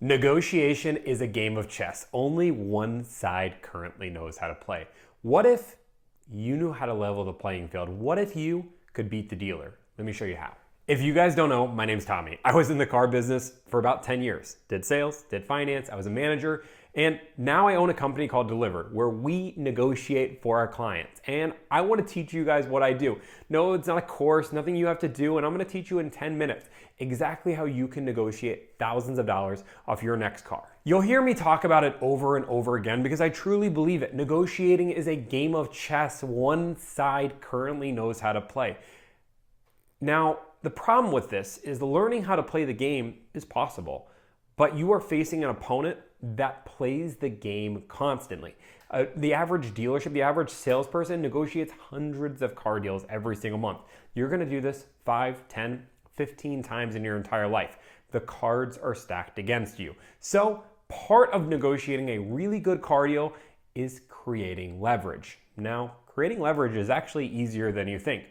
Negotiation is a game of chess. Only one side currently knows how to play. What if you knew how to level the playing field? What if you could beat the dealer? Let me show you how. If you guys don't know, my name's Tommy. I was in the car business for about 10 years. Did sales, did finance, I was a manager, and now I own a company called Delivered where we negotiate for our clients. And I want to teach you guys what I do. No, it's not a course, nothing you have to do, and I'm going to teach you in 10 minutes exactly how you can negotiate thousands of dollars off your next car. You'll hear me talk about it over and over again because I truly believe it. Negotiating is a game of chess. One side currently knows how to play. Now, the problem with this is learning how to play the game is possible, but you are facing an opponent that plays the game constantly. The average dealership, the average salesperson negotiates hundreds of car deals every single month. You're gonna do this 5, 10, 15 times in your entire life. The cards are stacked against you. So part of negotiating a really good car deal is creating leverage. Now, creating leverage is actually easier than you think.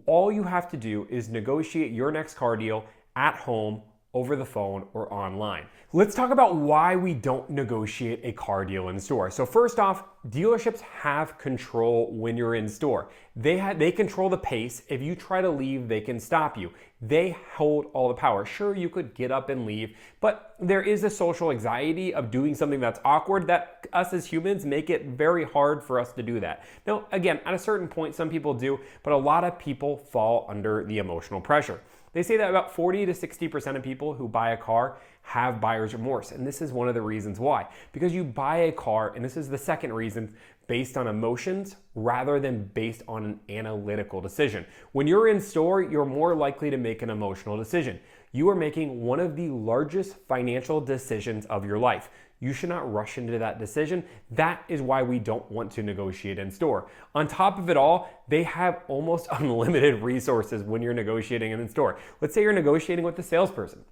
All you have to do is negotiate your next car deal at home, over the phone, or online. Let's talk about why we don't negotiate a car deal in store. So first off, dealerships have control when you're in store. They control the pace. If you try to leave, they can stop you. They hold all the power. Sure, you could get up and leave, but there is a social anxiety of doing something that's awkward that us as humans make it very hard for us to do that. Now, again, at a certain point, some people do, but a lot of people fall under the emotional pressure. They say that about 40 to 60% of people who buy a car have buyer's remorse. And this is one of the reasons why. Because you buy a car, and this is the second reason, based on emotions rather than based on an analytical decision. When you're in store, you're more likely to make an emotional decision. You are making one of the largest financial decisions of your life. You should not rush into that decision. That is why we don't want to negotiate in store. On top of it all, they have almost unlimited resources when you're negotiating in store. Let's say you're negotiating with a salesperson,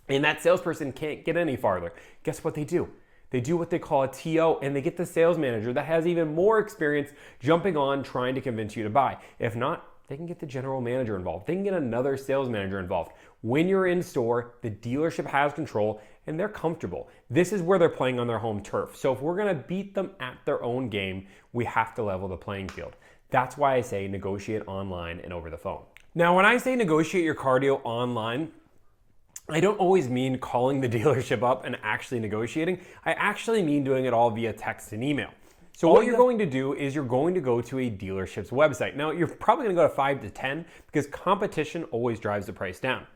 and that salesperson can't get any farther. Guess what they do? They do what they call a TO, and they get the sales manager that has even more experience jumping on trying to convince you to buy. If not, they can get the general manager involved. They can get another sales manager involved. When you're in store, the dealership has control and they're comfortable. This is where they're playing on their home turf. So if we're gonna beat them at their own game, we have to level the playing field. That's why I say negotiate online and over the phone. Now, when I say negotiate your car deal online, I don't always mean calling the dealership up and actually negotiating. I actually mean doing it all via text and email. So what you're going to do is you're going to go to a dealership's website. Now, you're probably going to go to 5 to 10 because competition always drives the price down.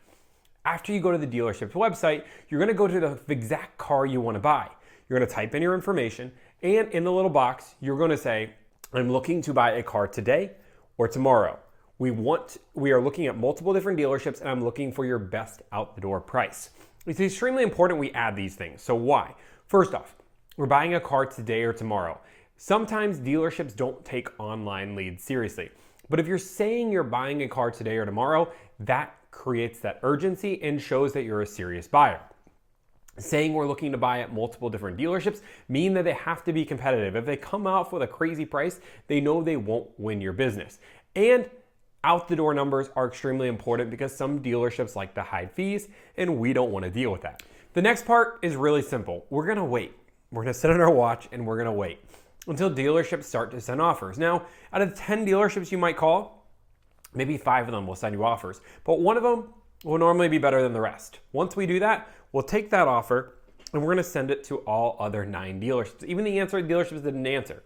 After you go to the dealership's website, you're going to go to the exact car you want to buy. You're going to type in your information, and in the little box, you're going to say, I'm looking to buy a car today or tomorrow. We are looking at multiple different dealerships, and I'm looking for your best out the door price. It's extremely important we add these things. So why? First off, we're buying a car today or tomorrow. Sometimes dealerships don't take online leads seriously. But if you're saying you're buying a car today or tomorrow, that creates that urgency and shows that you're a serious buyer. Saying we're looking to buy at multiple different dealerships mean that they have to be competitive. If they come out with a crazy price, they know they won't win your business. And out the door numbers are extremely important because some dealerships like to hide fees and we don't want to deal with that. The next part is really simple. We're going to wait. We're going to sit on our watch and we're going to wait until dealerships start to send offers. Now, out of 10 dealerships you might call, maybe 5 of them will send you offers, but one of them will normally be better than the rest. Once we do that, we'll take that offer and we're gonna send it to all other 9 dealerships. Even the answering dealerships didn't answer.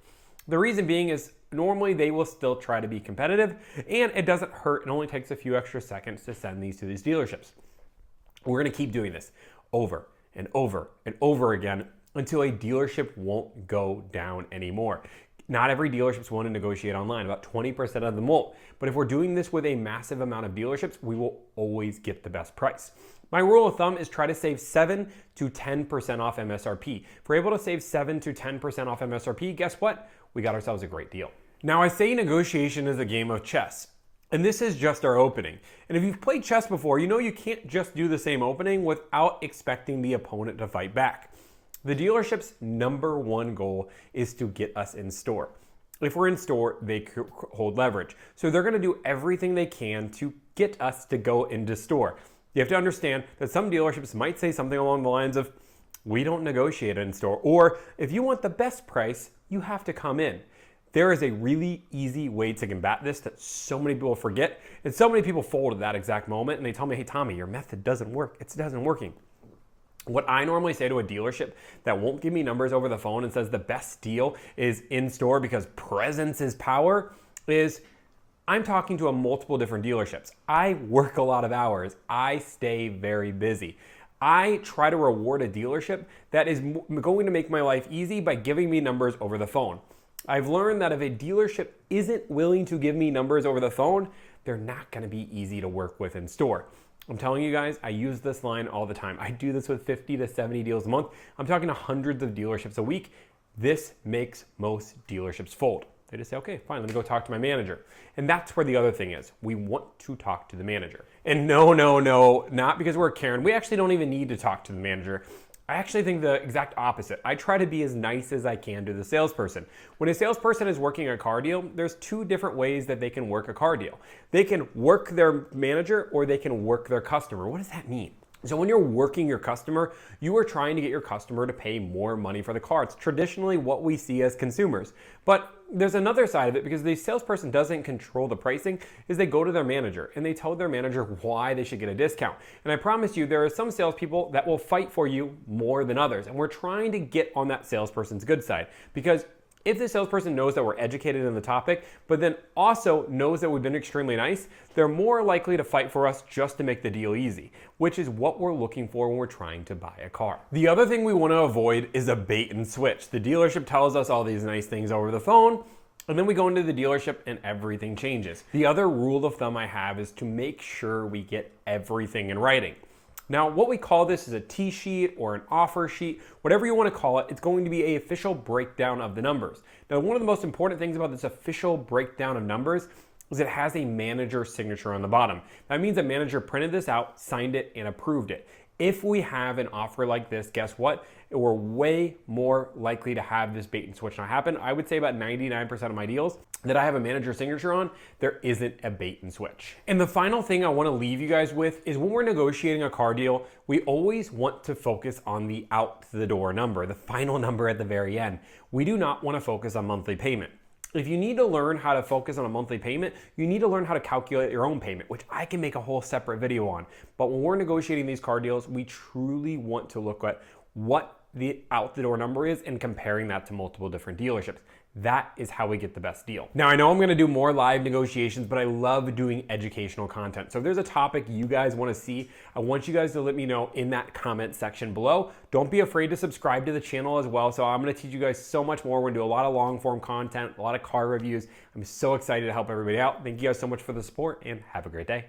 The reason being is normally they will still try to be competitive and it doesn't hurt. It only takes a few extra seconds to send these to these dealerships. We're gonna keep doing this over and over and over again until a dealership won't go down anymore. Not every dealership's want to negotiate online. About 20% of them won't. But if we're doing this with a massive amount of dealerships, we will always get the best price. My rule of thumb is try to save 7 to 10% off MSRP. If we're able to save 7 to 10% off MSRP, guess what? We got ourselves a great deal. Now, I say negotiation is a game of chess. And this is just our opening. And if you've played chess before, you know you can't just do the same opening without expecting the opponent to fight back. The dealership's number one goal is to get us in store. If we're in store, they hold leverage. So they're gonna do everything they can to get us to go into store. You have to understand that some dealerships might say something along the lines of, We don't negotiate in store. Or if you want the best price, you have to come in. There is a really easy way to combat this that so many people forget, and so many people fold at that exact moment, and they tell me, hey, Tommy, your method doesn't work. It doesn't working. What I normally say to a dealership that won't give me numbers over the phone and says the best deal is in store because presence is power is I'm talking to multiple different dealerships. I work a lot of hours. I stay very busy. I try to reward a dealership that is going to make my life easy by giving me numbers over the phone. I've learned that if a dealership isn't willing to give me numbers over the phone, they're not going to be easy to work with in store. I'm telling you guys, I use this line all the time. I do this with 50 to 70 deals a month. I'm talking to hundreds of dealerships a week. This makes most dealerships fold. They just say, okay, fine, let me go talk to my manager. And that's where the other thing is. We want to talk to the manager. And no, not because we're a Karen. We actually don't even need to talk to the manager. I actually think the exact opposite. I try to be as nice as I can to the salesperson. When a salesperson is working a car deal, there's two different ways that they can work a car deal. They can work their manager or they can work their customer. What does that mean? So when you're working your customer, you are trying to get your customer to pay more money for the car. It's traditionally what we see as consumers. But there's another side of it because the salesperson doesn't control the pricing is they go to their manager and they tell their manager why they should get a discount. And I promise you, there are some salespeople that will fight for you more than others. And we're trying to get on that salesperson's good side because if the salesperson knows that we're educated in the topic, but then also knows that we've been extremely nice, they're more likely to fight for us just to make the deal easy, which is what we're looking for when we're trying to buy a car. The other thing we want to avoid is a bait and switch. The dealership tells us all these nice things over the phone, and then we go into the dealership and everything changes. The other rule of thumb I have is to make sure we get everything in writing. Now, what we call this is a T-sheet or an offer sheet, whatever you want to call it, it's going to be an official breakdown of the numbers. Now, one of the most important things about this official breakdown of numbers is it has a manager signature on the bottom. That means a manager printed this out, signed it, and approved it. If we have an offer like this, guess what? We're way more likely to have this bait and switch not happen. I would say about 99% of my deals that I have a manager signature on, there isn't a bait and switch. And the final thing I want to leave you guys with is when we're negotiating a car deal, we always want to focus on the out the door number, the final number at the very end. We do not want to focus on monthly payment. If you need to learn how to focus on a monthly payment, you need to learn how to calculate your own payment, which I can make a whole separate video on. But when we're negotiating these car deals, we truly want to look at what the out the door number is and comparing that to multiple different dealerships. That is how we get the best deal. Now, I know I'm going to do more live negotiations, but I love doing educational content. So if there's a topic you guys want to see, I want you guys to let me know in that comment section below. Don't be afraid to subscribe to the channel as well. So I'm going to teach you guys so much more. We're going to do a lot of long form content, a lot of car reviews. I'm so excited to help everybody out. Thank you guys so much for the support and have a great day.